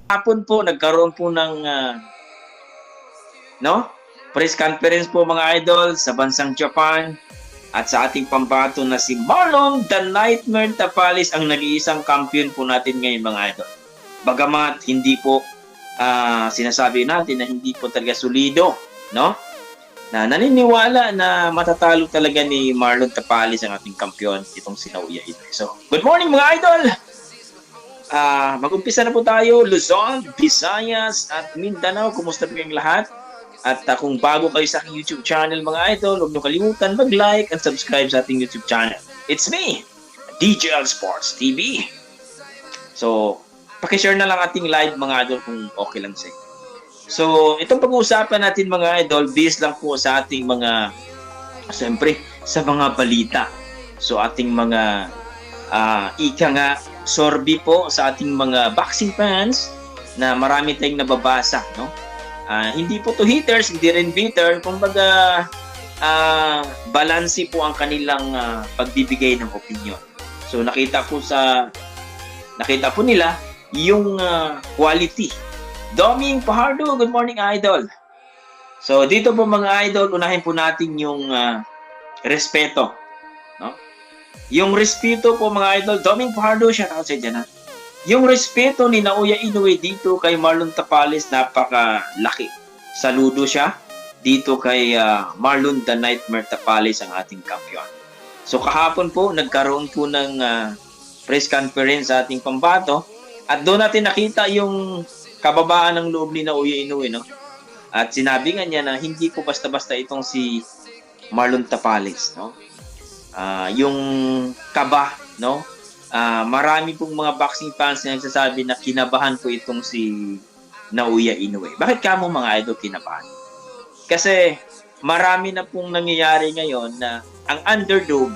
Hapon po nagkaroon po ng no? Press conference po mga idol sa bansang Japan at sa ating pambato na si Marlon The Nightmare Tapalis ang nag-iisang kampiyon po natin ngayon mga idol. Bagamat hindi po sinasabi natin na hindi po talaga solido, no? Na naniniwala na matatalo talaga ni Marlon Tapalis ang ating kampiyon, itong si Naoya Inoue. So, good morning mga idol! Mag-umpisa na po tayo, Luzon, Visayas at Mindanao. Kumusta po kayong lahat? At kung bago kayo sa aking YouTube channel mga idol, huwag niyo kalimutan mag-like and subscribe sa ating YouTube channel. It's me, DJL Sports TV. So, pakishare na lang ating live mga idol kung okay lang sa inyo. So, itong pag-uusapan natin mga idol, based lang po sa ating mga, siyempre, sa mga balita. So, ating mga, ika nga, sorbi po sa ating mga boxing fans na marami tayong nababasa, no? Hindi po to haters, hindi rin bitter. Kumbaga, balansi po ang kanilang pagbibigay ng opinion. So, nakita po nila yung quality. Doming Pahardo, good morning idol. So, dito po mga idol, unahin po natin yung respeto. No? Yung respeto po mga idol, Doming Pahardo, shout out sa dyan ha. Yung respeto ni Naoya Inoue dito kay Marlon Tapalis, napakalaki. Saludo siya dito kay Marlon The Nightmare Tapalis, ang ating kampiyon. So kahapon po, nagkaroon po ng press conference sa ating pambato at doon natin nakita yung kababaan ng loob ni Naoya Inoue, no? At sinabi nga niya na hindi po basta-basta itong si Marlon Tapalis, no? Yung kaba, no? Marami pong mga boxing fans na nagsasabi na kinabahan po itong si Naoya Inoue. Bakit ka mo mga idol kinabahan? Kasi marami na pong nangyayari ngayon na ang underdog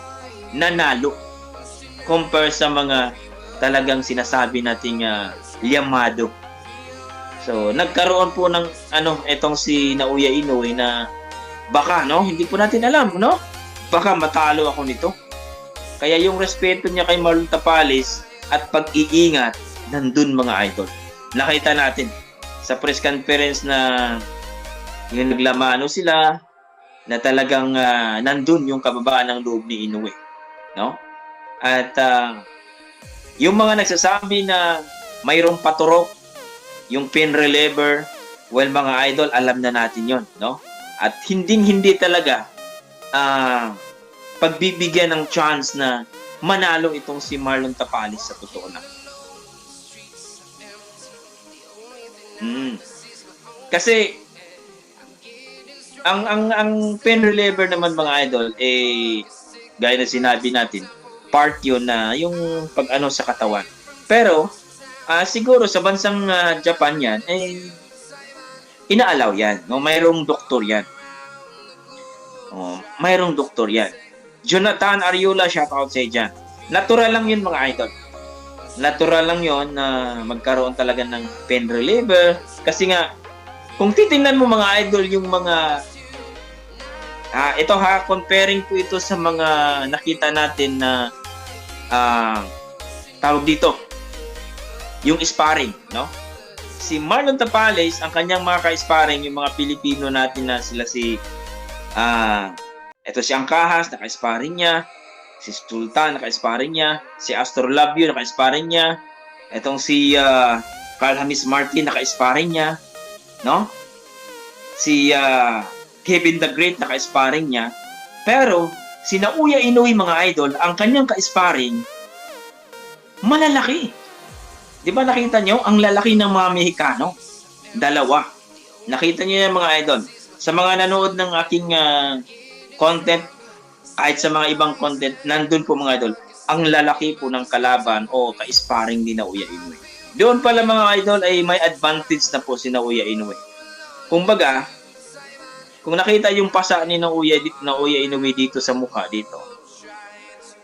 nanalo compare sa mga talagang sinasabi nating liyamado. So, nagkaroon po ng itong si Naoya Inoue na baka, no? Hindi po natin alam, no? Baka matalo ako nito. Kaya yung respeto niya kay Marlon Tapalis at pag-iingat, nandun mga idol. Nakita natin sa press conference na yung naglamano sila, na talagang nandun yung kababaan ng loob ni Inoue. No? At yung mga nagsasabi na mayroong paturok, yung pin reliever, well mga idol, alam na natin yon, no? At hindi talaga pagbibigyan ng chance na manalo itong si Marlon Tapalis sa totoo na. Kasi ang pen reliever naman mga idol gaya na sinabi natin, part yun na yung pag-ano sa katawan. Pero siguro sa bansang Japan yan inaalaw yan, no? Mayroong doktor yan. Mayroong doktor yan. Jonathan Ariola, shout out sa dyan. Natural lang yun mga idol. Natural lang yun na magkaroon talaga ng pen reliever. Kasi nga, kung titingnan mo mga idol, yung mga ito comparing po ito sa mga nakita natin na tawag dito, yung sparring, no? Si Marlon Tapalis, ang kanyang mga ka-sparring, yung mga Pilipino natin na sila si ito si Angkahas, naka-sparring niya. Si Sultan, naka-sparring niya. Si Astrolabio, naka-sparring niya. Itong si Carl Hamis Martin, naka-sparring niya. No? Si Kevin the Great, naka-sparring niya. Pero, si Naoya Inoue mga idol, ang kanyang ka-sparring, malalaki. Di ba nakita nyo? Ang lalaki ng mga Mexicano. Dalawa. Nakita nyo yan mga idol. Sa mga nanood ng aking content, kahit sa mga ibang content, nandun po mga idol, ang lalaki po ng kalaban o ka-sparring ni Naoya Inoue. Doon pala mga idol ay may advantage na po si Naoya Inoue. Kumbaga, kung nakita yung pasa ni Naoya Inoue dito sa mukha dito,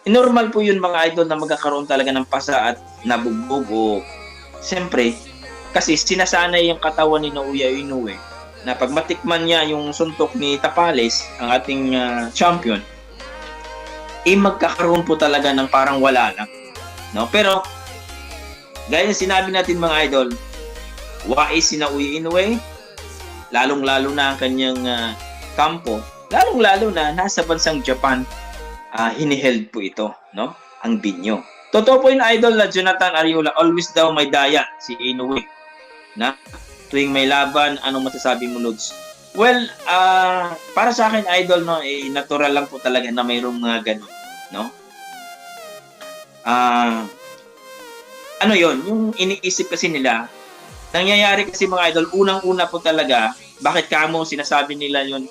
normal po yun mga idol na magkakaroon talaga ng pasa at nabugbog o siyempre, kasi sinasanay yung katawan ni Naoya Inoue na pag matikman niya yung suntok ni Tapalis, ang ating champion, magkakaroon po talaga ng parang wala lang. No? Pero, gaya ng sinabi natin mga idol, wais si Naoya Inoue, lalong-lalo na ang kanyang kampo, lalong-lalo na nasa bansang Japan, hiniheld po ito, no? Ang binyo. Totoo po yung idol na Jonathan Ariola, always daw may daya si Inoue. Na tuwing may laban, anong masasabi mo, Lods? Well, para sa akin, idol, no, natural lang po talaga na mayroong mga ganun, no? Ano yon, yung iniisip kasi nila, nangyayari kasi mga idol, unang-una po talaga, bakit kamo sinasabi nila yun,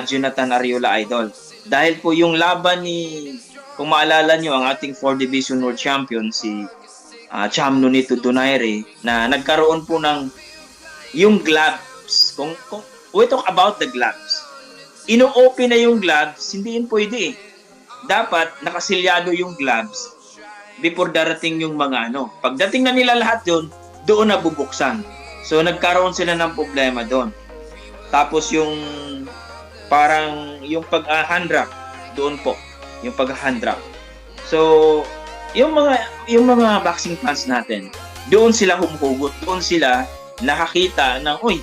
Jonathan Ariola, idol? Dahil po yung laban ni, kung maalala nyo, ang ating 4 Division World Champion, si Cham Nonito Donaire, na nagkaroon po ng yung gloves. Kung we talk about the gloves, ino-open na yung gloves, hindi yun pwede eh. Dapat nakasilyado yung gloves before darating yung mga ano. Pagdating na nila lahat doon na bubuksan. So nagkaroon sila ng problema doon. Tapos yung parang yung pag-hand wrap doon po, yung pag-hand wrap. So yung mga boxing fans natin, doon sila humuhugot, doon sila nakakita ng, uy,